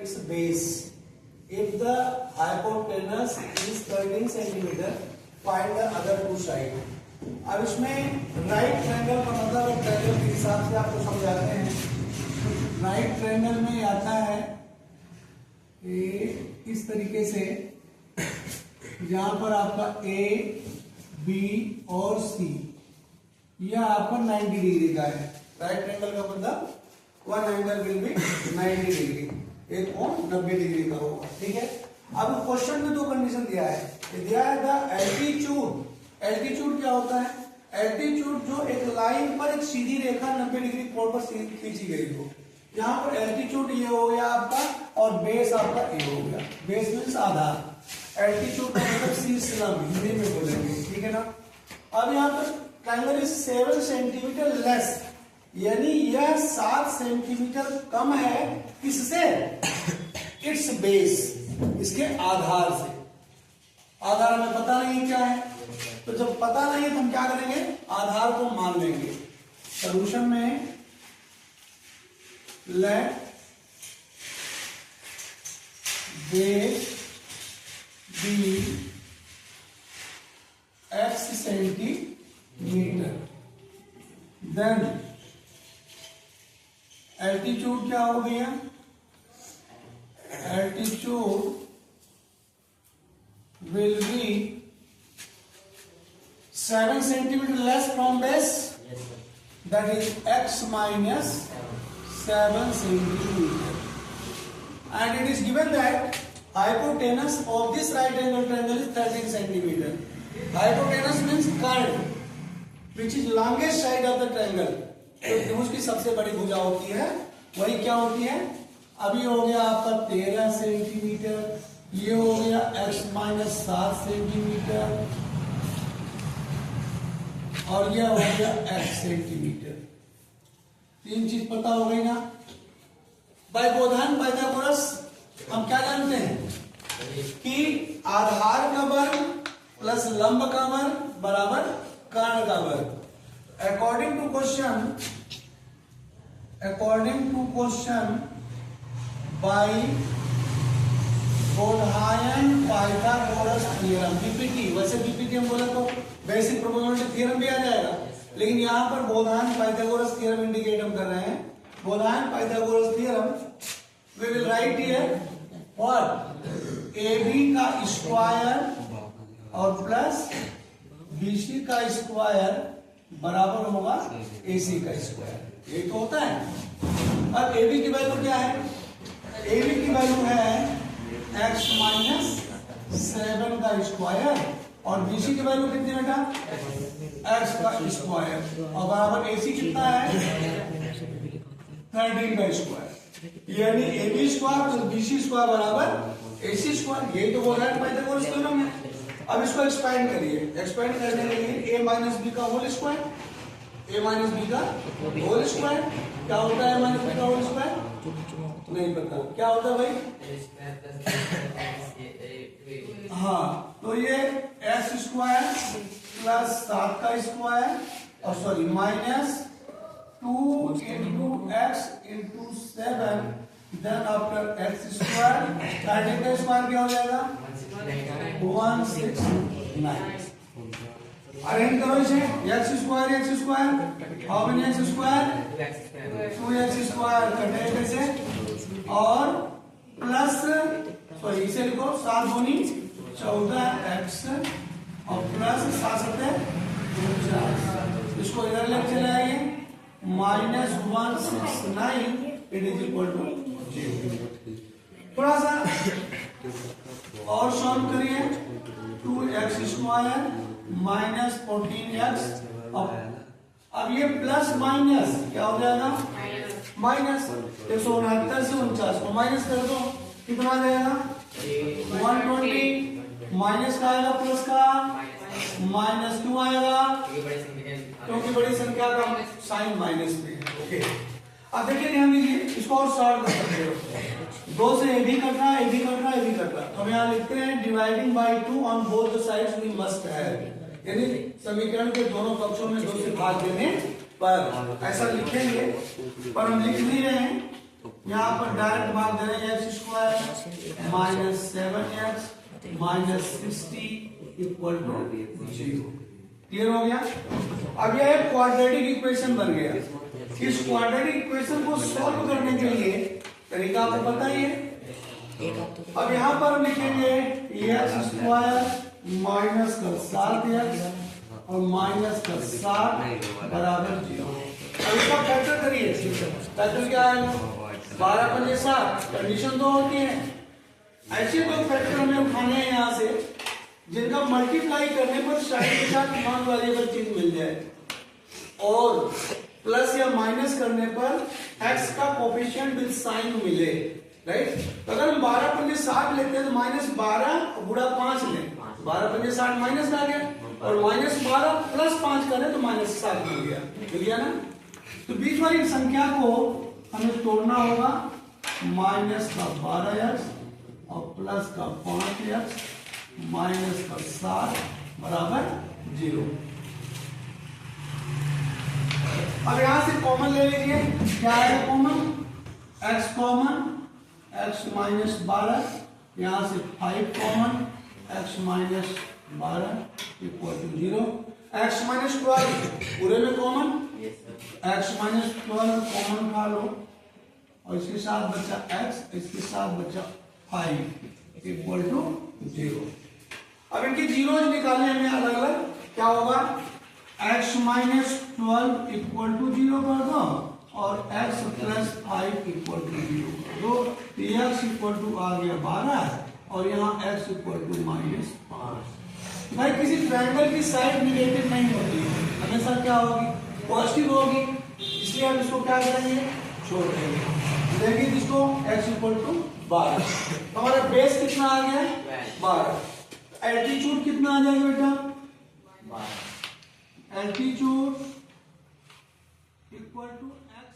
its base. If the hypotenuse is 13 centimeter, find the other two side. अब इसमें right triangle का मतलब triangle के हिसाब से आपको समझाते हैं। राइट ट्रायंगल में आता है इस तरीके से, जहां पर आपका ए बी और सी यह आपका 90 डिग्री का है। राइट ट्रायंगल का मतलब one angle will be 90 degree, एक कोण 90 डिग्री का होगा। ठीक है। अब क्वेश्चन में दो कंडीशन दिया है। दिया है द एल्टीट्यूड। एल्टीट्यूड क्या होता है? एल्टीट्यूड जो एक लाइन पर एक सीधी रेखा 90 डिग्री कोण पर खींची गई हो। यहाँ पर एल्टीट्यूड ये हो गया आपका और बेस आपका ए हो गया। बेस मीन्स आधार। एल्टीट्यूड का मतलब शीर्षलंब हिंदी में बोलेंगे। ठीक है ना। अब यहाँ पर ट्रायंगल इज 7 सेंटीमीटर लेस, यानी यह 7 सेंटीमीटर कम है। किससे? इट्स बेस, इसके आधार से। आधार हमें पता नहीं क्या है, तो जब पता नहीं है तो हम क्या करेंगे? आधार को मान लेंगे। सॉल्यूशन में let base b x centimetre, then altitude क्या हो गया? Altitude will be 7 centimeter less from base, that is x minus 7 centimeter, and it is given that hypotenuse of this right angle triangle is 13 centimeter. Hypotenuse means curve which is longest side of the triangle. तो त्रिभुज की सबसे बड़ी भुजा होती है, वही क्या होती है? अभी हो गया आपका 13 सेंटीमीटर, ये हो गया x माइनस 7 सेंटीमीटर, और यह हो गया x सेंटीमीटर। तीन चीज पता हो गई ना। बाय बोधान पाइथागोरस हम क्या जानते हैं कि आधार का वर्ग प्लस लंब का वर्ग बराबर कर्ण का वर्ग। According to question by Baudhayan Pythagoras theorem, BPT. वैसे बीपीटी हम बोले तो बेसिक प्रोबेबिलिटी थ्योरम भी आ जाएगा, लेकिन यहाँ पर बोधायन पाइथागोरस थ्योरम इंडिकेट हम कर रहे हैं। Baudhayana Pythagoras theorem we will write here what? AB का स्क्वायर और प्लस BC का स्क्वायर बराबर होगा AC का स्क्वायर। ये तो होता है। अब AB की वैल्यू क्या है? AB की वैल्यू है x माइनस 7 का स्क्वायर, और BC की वैल्यू कितनी बेटा? x का स्क्वायर, और बराबर AC कितना है? 13 का स्क्वायर, यानी AB square plus BC square बराबर AC स्क्वायर। यही तो बोल रहा है पाइथागोरस थ्योरम है। अब इसको एक्सपेंड करिए। एक्सपेंड करने के लिए a माइनस बी का whole square, a minus B का होल स्क्वायर क्या होता है? माइनस बी का होल स्क्वायर नहीं पता क्या होता है भाई? हाँ, तो ये x स्क्वायर प्लस 7 का स्क्वायर और sorry minus 2 into x into 7, then after x square 13 का स्क्वायर क्या हो जाएगा? 169। अरेंज करो इसे। x square how many x square? 2x square कटेगा से, और प्लस सॉरी इसे लिखो 7 दूनी 14x और प्लस 7 सत्ते 49। इसको इधर लेके चले आइए। Minus 169 it is equal to 0। थोड़ा सा और सॉल्व करिए। 2x स्क्वायर माइनस 14x, अब ये प्लस माइनस क्या हो जाएगा? माइनस 169 से 49 को माइनस कर दो, कितना आ जाएगा? 120। माइनस का आएगा प्लस का, माइनस क्यों आएगा? क्योंकि बड़ी संख्या का साइन माइनस में है। ओके, अब देखिए ध्यान दीजिए, इसको और सॉल्व कर सकते हो। 2 से ए भी कट रहा है, ए भी कट रहा है, ए भी कट रहा है। तो हम यहाँ लिखते हैं dividing by 2 on both the sides we must have, यानी समीकरण के दोनों पक्षों में 2 से भाग देने पर ऐसा लिखेंगे, पर हम लिख नहीं रहे हैं। यहाँ पर डायरेक्ट भाग दे रहे हैं। x² minus 7x minus 60 equal to 0। Clear हो गया? अब यह एक क्वाड्रेटिक इक्वेशन बन गया। इस क्वाड्रेटिक इक्वेशन को सॉल्व करने के लिए तरीका आपको पता ही है। अब यहां पर हम लिखेंगे एक्स स्क्वायर माइनस का 7x और माइनस का 7 बराबर 0। अब इसका फैक्टर करिए। फैक्टर क्या आएगा? 12 पंजे 7। कंडीशन तो होती है। ऐसे दो फैक्टर हमें उठाने हैं यहाँ से जिनका मल्टीप्लाई करने पर साइड के साथ नॉन वेरिएबल चीज मिल जाए और प्लस या माइनस करने पर x का कोफिशिएंट विद साइन मिले। राइट? तो अगर हम 12 पंजे 60 लेते हैं तो माइनस 12 गुणा 5 लें, 12 पंजे 60 माइनस आ गया और माइनस 12 प्लस 5 करें तो माइनस 7 मिल गया ना? तो बीच वाली संख्या को हमें तोड़ना होगा। माइनस का 12x और प्लस का 5x माइनस का 7 बराबर 0। अब यहां से कॉमन ले लीजिए। क्या है common? x common, x minus 12, यहां से 5 common, x minus 12 equal to 0। x minus 12 पूरे में कॉमन, x माइनस 12 कॉमन खा लो और इसके साथ बचा x, इसके साथ बचा 5 इक्वल टू 0। अब इनके जीरोज निकालने हमें अलग अलग। क्या होगा? x माइनस 12 इक्वल टू 0 कर दो और x प्लस 5 इक्वल टू 0 कर दो। x इक्वल टू आ गया 12 और यहाँ x इक्वल टू माइनस 5। भाई किसी ट्रायंगल की साइड निगेटिव नहीं होती है, हमेशा क्या होगी? पॉजिटिव होगी। इसलिए हम इसको क्या करेंगे? छोड़ देंगे। देखिए इसको x इक्वल टू 12। हमारा बेस कितना आ गया? 12। एल्टीट्यूड कितना आ जाएगा बेटा? 12। Altitude equal to x